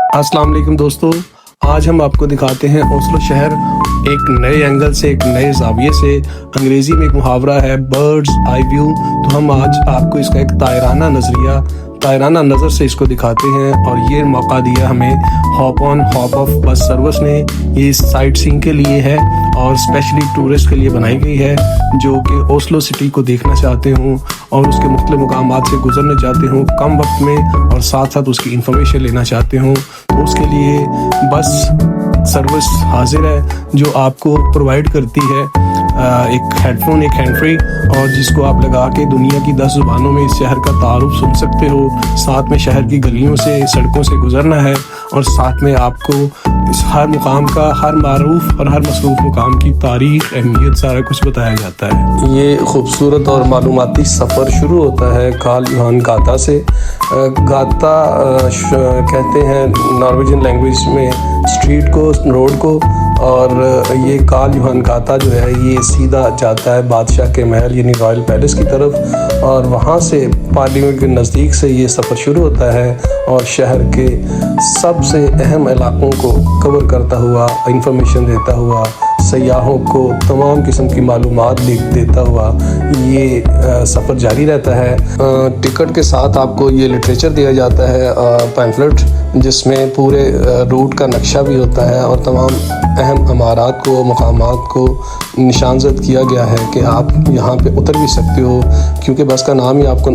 अस्सलाम वालेकुम दोस्तों, आज हम आपको दिखाते हैं ओस्लो शहर एक नए एंगल से, एक नए ज़ाविये से। अंग्रेज़ी में एक मुहावरा है बर्ड्स आई व्यू, तो हम आज आपको इसका एक तायराना नज़र से इसको दिखाते हैं। और ये मौका दिया हमें hop on hop off bus service ने। ये साइट सीइंग के लिए है और स्पेशली टूरिस्ट के लिए बनाई गई है जो कि ओस्लो सिटी को देखना चाहते हों और उसके मुख्तलिफ मुकामात से गुजरना चाहते हों कम वक्त में, और साथ साथ उसकी इंफॉर्मेशन लेना चाहते हों, तो उसके लिए बस सर्विस हाजिर है जो आपको प्रोवाइड करती है एक हेडफोन, एक हैंड फ्री, और जिसको आप लगा के दुनिया की 10 ज़ुबानों में इस शहर का तारुफ सुन सकते हो। साथ में शहर की गलियों से, सड़कों से गुजरना है और साथ में आपको इस हर मुकाम का, हर मारूफ और हर मसरूफ मुकाम की तारीख, अहमियत, सारा कुछ बताया जाता है। ये खूबसूरत और मालूमाती सफ़र शुरू होता है कार्ल योहान गाता से। गाता कहते हैं नॉर्वेजियन लैंग्वेज में स्ट्रीट को, रोड को, और ये कार्ल योहान गाता जो है ये सीधा जाता है बादशाह के महल यानी रॉयल पैलेस की तरफ, और वहाँ से पार्लियामेंट के नज़दीक से ये सफ़र शुरू होता है और शहर के सबसे अहम इलाकों को कवर करता हुआ, इंफॉर्मेशन देता हुआ, सयाहों को तमाम किस्म की मालूमात देता हुआ ये सफ़र जारी रहता है। टिकट के साथ आपको ये लिटरेचर दिया जाता है, पैम्फलेट, जिसमें पूरे रूट का नक्शा भी होता है और तमाम अहम इमारत को, मकामात को निशानजद किया गया है कि आप यहाँ पे उतर भी सकते हो, क्योंकि बस का नाम ही आपको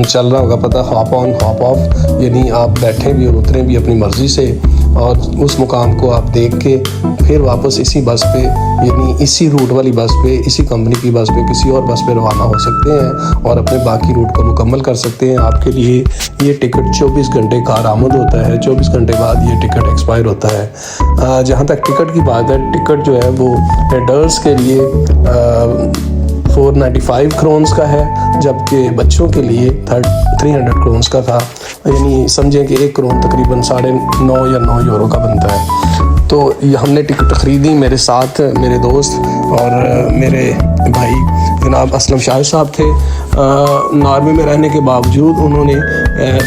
चल रहा होगा पता, हॉप ऑन हॉप ऑफ, यानी आप बैठें भी और उतरें भी अपनी मर्ज़ी से, और उस मुकाम को आप देख के फिर वापस इसी बस पे, यानी इसी रूट वाली बस पे, इसी कंपनी की बस पे, किसी और बस पे रवाना हो सकते हैं और अपने बाकी रूट को मुकम्मल कर सकते हैं। आपके लिए ये टिकट 24 घंटे कारआमद होता है, 24 घंटे बाद ये टिकट एक्सपायर होता है। जहाँ तक टिकट की बात है, टिकट जो है वो एडल्ट्स के लिए 495 क्रोन्स का है, जबकि बच्चों के लिए 300 क्रोन्स का था, यानी समझें कि 1 करोड़ तकरीबन 9.5 या 9 यूरो का बनता है। तो हमने टिकट ख़रीदी, मेरे साथ मेरे दोस्त और मेरे भाई जनाब असलम शाह साहब थे। नॉर्वे में रहने के बावजूद उन्होंने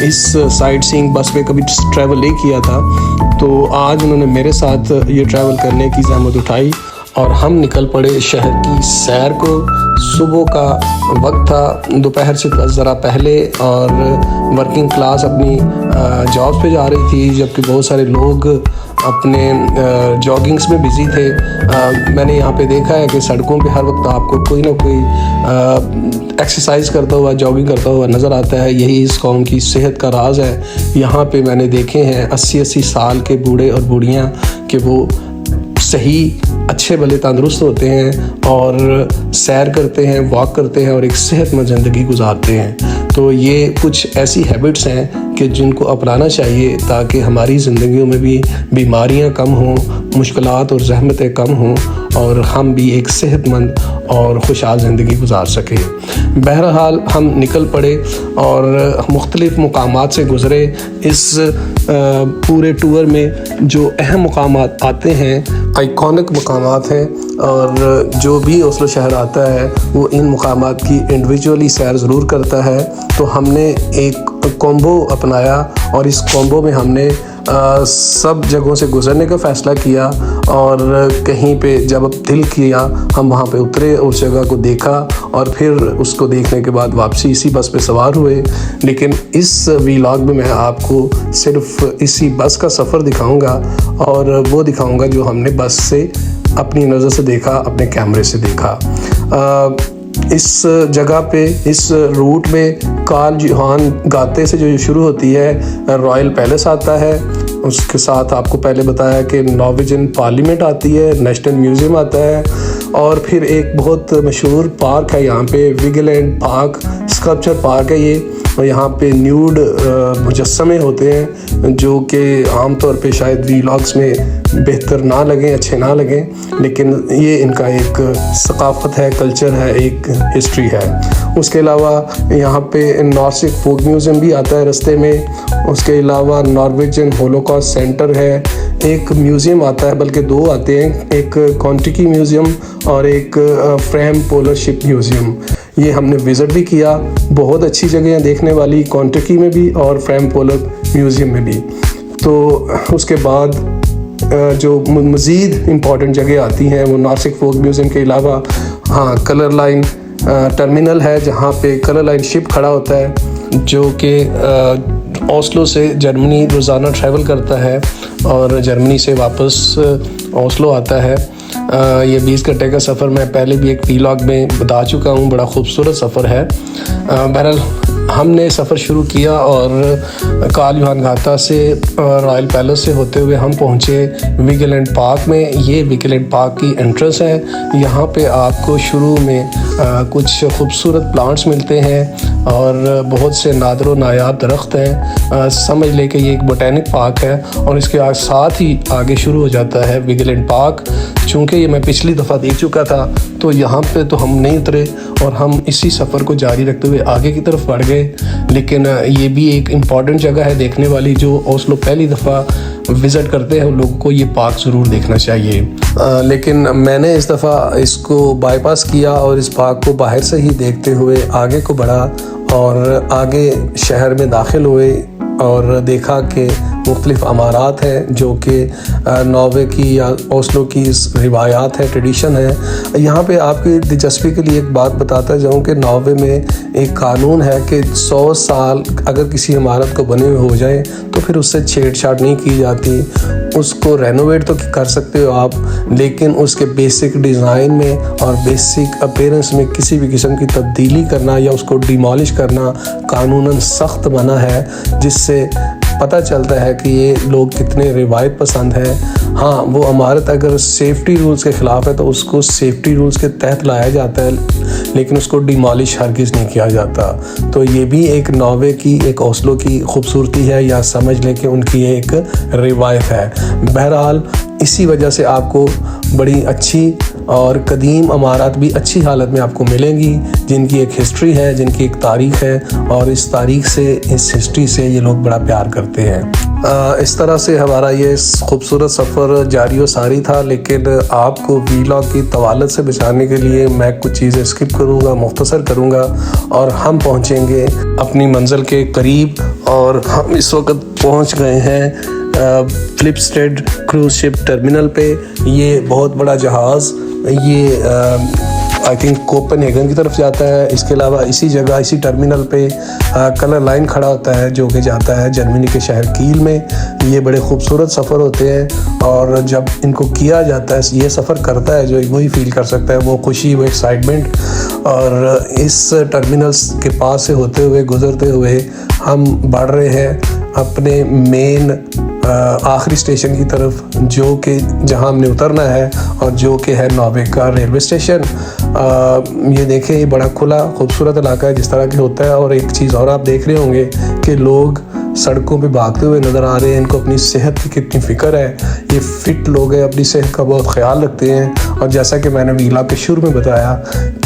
इस साइट सीइंग बस पे कभी ट्रैवल नहीं किया था, तो आज उन्होंने मेरे साथ ये ट्रैवल करने की ज़हमत उठाई और हम निकल पड़े शहर की सैर को। सुबह का वक्त था, दोपहर से ज़रा पहले, और वर्किंग क्लास अपनी जॉब्स पे जा रही थी, जबकि बहुत सारे लोग अपने जॉगिंग्स में बिज़ी थे। मैंने यहाँ पे देखा है कि सड़कों पे हर वक्त आपको कोई ना कोई एक्सरसाइज करता हुआ, जॉगिंग करता हुआ नज़र आता है। यही इस कौम की सेहत का राज है। यहाँ पे मैंने देखे हैं 80-80 साल के बूढ़े और बूढ़ियाँ कि वो सही, अच्छे भले तंदुरुस्त होते हैं और सैर करते हैं, वॉक करते हैं और एक सेहतमंद ज़िंदगी गुजारते हैं। तो ये कुछ ऐसी हैबिट्स हैं कि जिनको अपनाना चाहिए ताकि हमारी ज़िंदगियों में भी बीमारियां कम हों, मुश्किलात और ज़हमतें कम हों और हम भी एक सेहतमंद और खुशहाल ज़िंदगी गुजार सकें। बहरहाल हम निकल पड़े और मुख्तलिफ़ मुकामात से गुज़रे। इस पूरे टूर में जो अहम मुकामात आते हैं, आइकॉनिक मुकामात हैं, और जो भी ओस्लो शहर आता है वो इन मुकामात की इंडिविजुअली सैर ज़रूर करता है। तो हमने एक कॉम्बो अपनाया और इस कॉम्बो में हमने सब जगहों से गुज़रने का फ़ैसला किया, और कहीं पे जब दिल किया हम वहाँ पे उतरे, उस जगह को देखा और फिर उसको देखने के बाद वापसी इसी बस पे सवार हुए। लेकिन इस व्लॉग में मैं आपको सिर्फ इसी बस का सफ़र दिखाऊंगा और वो दिखाऊंगा जो हमने बस से अपनी नज़र से देखा, अपने कैमरे से देखा। इस जगह पे, इस रूट में कार्ल योहान गाते से जो शुरू होती है, रॉयल पैलेस आता है, उसके साथ आपको पहले बताया कि नॉर्वेजियन पार्लियामेंट आती है, नेशनल म्यूज़ियम आता है, और फिर एक बहुत मशहूर पार्क है यहाँ पे, विगलैंड पार्क, स्कल्पचर पार्क है ये, और यहाँ पे न्यूड मुजस्समे होते हैं जो कि आमतौर पे शायद व्लॉग्स में बेहतर ना लगें, अच्छे ना लगें, लेकिन ये इनका एक सकाफ़त है, कल्चर है, एक हिस्ट्री है। उसके अलावा यहाँ पे नॉर्सिक फोक म्यूज़ियम भी आता है रास्ते में। उसके अलावा नॉर्वेजियन होलोकॉस्ट सेंटर है, एक म्यूज़ियम आता है, बल्कि 2 आते हैं, एक कॉन्टिकी म्यूज़ियम और एक फ्रेम पोलर शिप म्यूज़ियम। ये हमने विज़िट भी किया। बहुत अच्छी जगह है देखने वाली, कॉन्टिकी में भी और फ्रेम पोलर म्यूज़ियम में भी। तो उसके बाद जो मज़ीद इम्पॉर्टेंट जगह आती हैं वो नासिक फोक म्यूज़ियम के अलावा हाँ कलर लाइन टर्मिनल है, जहाँ पे कलर लाइन शिप खड़ा होता है जो कि ओस्लो से जर्मनी रोज़ाना ट्रैवल करता है और जर्मनी से वापस ओस्लो आता है। ये 20 घंटे का सफ़र मैं पहले भी एक व्लॉग में बता चुका हूँ, बड़ा खूबसूरत सफ़र है। बहरहाल हमने सफ़र शुरू किया और कार्ल योहान गाथा से रॉयल पैलेस से होते हुए हम पहुँचे वीगलैंड पार्क में। ये वीगलैंड पार्क की एंट्रेंस है। यहाँ पे आपको शुरू में कुछ खूबसूरत प्लांट्स मिलते हैं और बहुत से नादर नायाब दरख्त हैं। समझ ले कि ये एक बोटेनिक पार्क है और इसके साथ ही आगे शुरू हो जाता है वीगलैंड पार्क। चूँकि ये मैं पिछली दफ़ा देख चुका था तो यहाँ पे तो हम नहीं उतरे और हम इसी सफ़र को जारी रखते हुए आगे की तरफ बढ़ गए। लेकिन ये भी एक इम्पॉर्टेंट जगह है देखने वाली, जो ओस्लो पहली दफ़ा विज़िट करते हैं उन लोगों को ये पार्क ज़रूर देखना चाहिए। लेकिन मैंने इस दफ़ा इसको बाईपास किया और इस पार्क को बाहर से ही देखते हुए आगे को बढ़ा और आगे शहर में दाखिल हुए और देखा कि मुख्तलिफ़ अमारात हैं जो कि नॉर्वे की या ओस्लो की रिवायात है, ट्रेडिशन है। यहाँ पे आपकी दिलचस्पी के लिए एक बात बताता जाऊँ कि नॉर्वे में एक कानून है कि 100 साल अगर किसी इमारत को बने हुए हो जाए तो फिर उससे छेड़छाड़ नहीं की जाती। उसको रेनोवेट तो कर सकते हो आप, लेकिन उसके बेसिक डिज़ाइन में और बेसिक अपीयरेंस में किसी भी किस्म की तब्दीली करना या उसको डिमोलिश करना कानूनन सख्त मना है, जिससे पता चलता है कि ये लोग कितने रिवायत पसंद है। हाँ, वो इमारत अगर सेफ्टी रूल्स के ख़िलाफ़ है तो उसको सेफ्टी रूल्स के तहत लाया जाता है, लेकिन उसको डिमोलिश हरगिज़ नहीं किया जाता। तो ये भी एक नॉर्वे की, एक ओस्लो की खूबसूरती है, या समझ लें कि उनकी एक रिवायत है। बहरहाल इसी वजह से आपको बड़ी अच्छी और कदीम इमारत भी अच्छी हालत में आपको मिलेंगी, जिनकी एक हिस्ट्री है, जिनकी एक तारीख़ है और इस तारीख़ से, इस हिस्ट्री से ये लोग बड़ा प्यार करते हैं। इस तरह से हमारा ये खूबसूरत सफ़र जारी व सारी था, लेकिन आपको व्लॉग की तवालत से बचाने के लिए मैं कुछ चीज़ें स्किप करूँगा, मुख्तसर करूँगा और हम पहुँचेंगे अपनी मंजिल के करीब। और हम इस वक्त पहुँच गए हैं फ्लिपस्टेड क्रूज़ शिप टर्मिनल पे। ये बहुत बड़ा जहाज़ ये आई थिंक कोपेनहेगन की तरफ जाता है। इसके अलावा इसी जगह, इसी टर्मिनल पे कलर लाइन खड़ा होता है जो कि जाता है जर्मनी के शहर कील में। ये बड़े खूबसूरत सफ़र होते हैं और जब इनको किया जाता है, ये सफ़र करता है जो वही फील कर सकता है, वो खुशी, वो एक्साइटमेंट। और इस टर्मिनल्स के पास से होते हुए, गुज़रते हुए हम बढ़ रहे हैं अपने मेन आखिरी स्टेशन की तरफ, जो कि जहां हमने उतरना है और जो कि है नॉर्वे का रेलवे स्टेशन। ये देखें, ये बड़ा खुला खूबसूरत इलाका है जिस तरह के होता है। और एक चीज़ और आप देख रहे होंगे कि लोग सड़कों पे भागते हुए नज़र आ रहे हैं। इनको अपनी सेहत की कितनी फ़िक्र है। ये फ़िट लोग हैं, अपनी सेहत का बहुत ख्याल रखते हैं। और जैसा कि मैंने व्लॉग के शुरू में बताया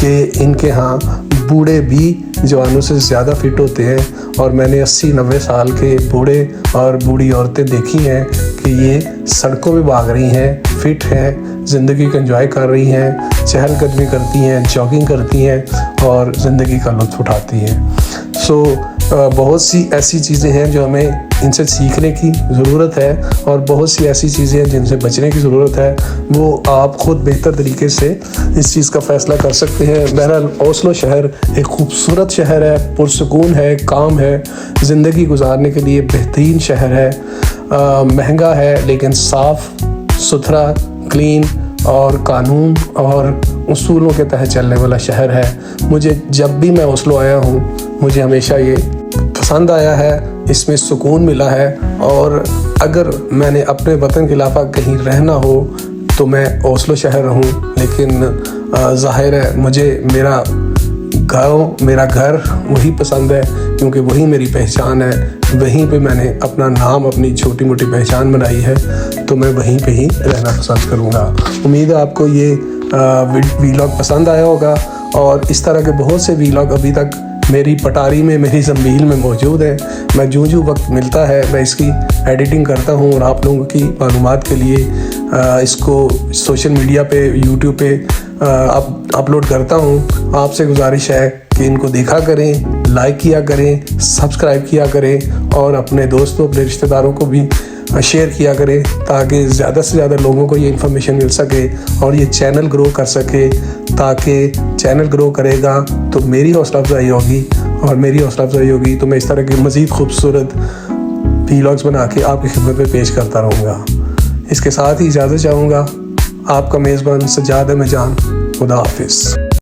कि इनके यहाँ बूढ़े भी जवानों से ज़्यादा फ़िट होते हैं। और मैंने 80-90 साल के बूढ़े और बूढ़ी औरतें देखी हैं कि ये सड़कों में भाग रही हैं, फ़िट हैं, ज़िंदगी को एंजॉय कर रही हैं, चहलकदमी करती हैं, जॉगिंग करती हैं और ज़िंदगी का लुत्फ़ उठाती हैं। सो बहुत सी ऐसी चीज़ें हैं जो हमें इनसे सीखने की ज़रूरत है और बहुत सी ऐसी चीज़ें हैं जिनसे बचने की ज़रूरत है। वो आप ख़ुद बेहतर तरीके से इस चीज़ का फ़ैसला कर सकते हैं। बहरहाल ओस्लो शहर एक खूबसूरत शहर है, पुरसुकून है, काम है, ज़िंदगी गुजारने के लिए बेहतरीन शहर है। महंगा है लेकिन साफ़ सुथरा, क्लीन और कानून और उसूलों के तहत चलने वाला शहर है। मुझे जब भी मैं ओस्लो आया हूँ, मुझे हमेशा ये पसंद आया है, इसमें सुकून मिला है। और अगर मैंने अपने वतन के अलावा कहीं रहना हो तो मैं ओस्लो शहर रहूँ, लेकिन ज़ाहिर है मुझे मेरा गाँव, मेरा घर वही पसंद है, क्योंकि वही मेरी पहचान है। वहीं पे मैंने अपना नाम, अपनी छोटी मोटी पहचान बनाई है, तो मैं वहीं पे ही रहना पसंद करूँगा। उम्मीद है आपको ये व्लॉग पसंद आया होगा और इस तरह के बहुत से व्लॉग अभी तक मेरी पटारी में, मेरी ज़मील में मौजूद है। मैं जो वक्त मिलता है मैं इसकी एडिटिंग करता हूँ और आप लोगों की मालूमात के लिए इसको सोशल मीडिया पे, यूट्यूब पे अपलोड करता हूँ। आपसे गुजारिश है कि इनको देखा करें, लाइक किया करें, सब्सक्राइब किया करें और अपने दोस्तों, अपने रिश्तेदारों को भी शेयर किया करें ताकि ज़्यादा से ज़्यादा लोगों को ये इन्फॉर्मेशन मिल सके और ये चैनल ग्रो कर सके। ताकि चैनल ग्रो करेगा तो मेरी हौसला अफजाई होगी, और मेरी हौसला अफजाई होगी तो मैं इस तरह की मज़ीद खूबसूरत व्लॉग्स बना के आपकी खिदमत में पेश करता रहूँगा। इसके साथ ही इजाज़त चाहूँगा। आपका मेज़बान सज्जाद अहमद जान। खुदा हाफिज़।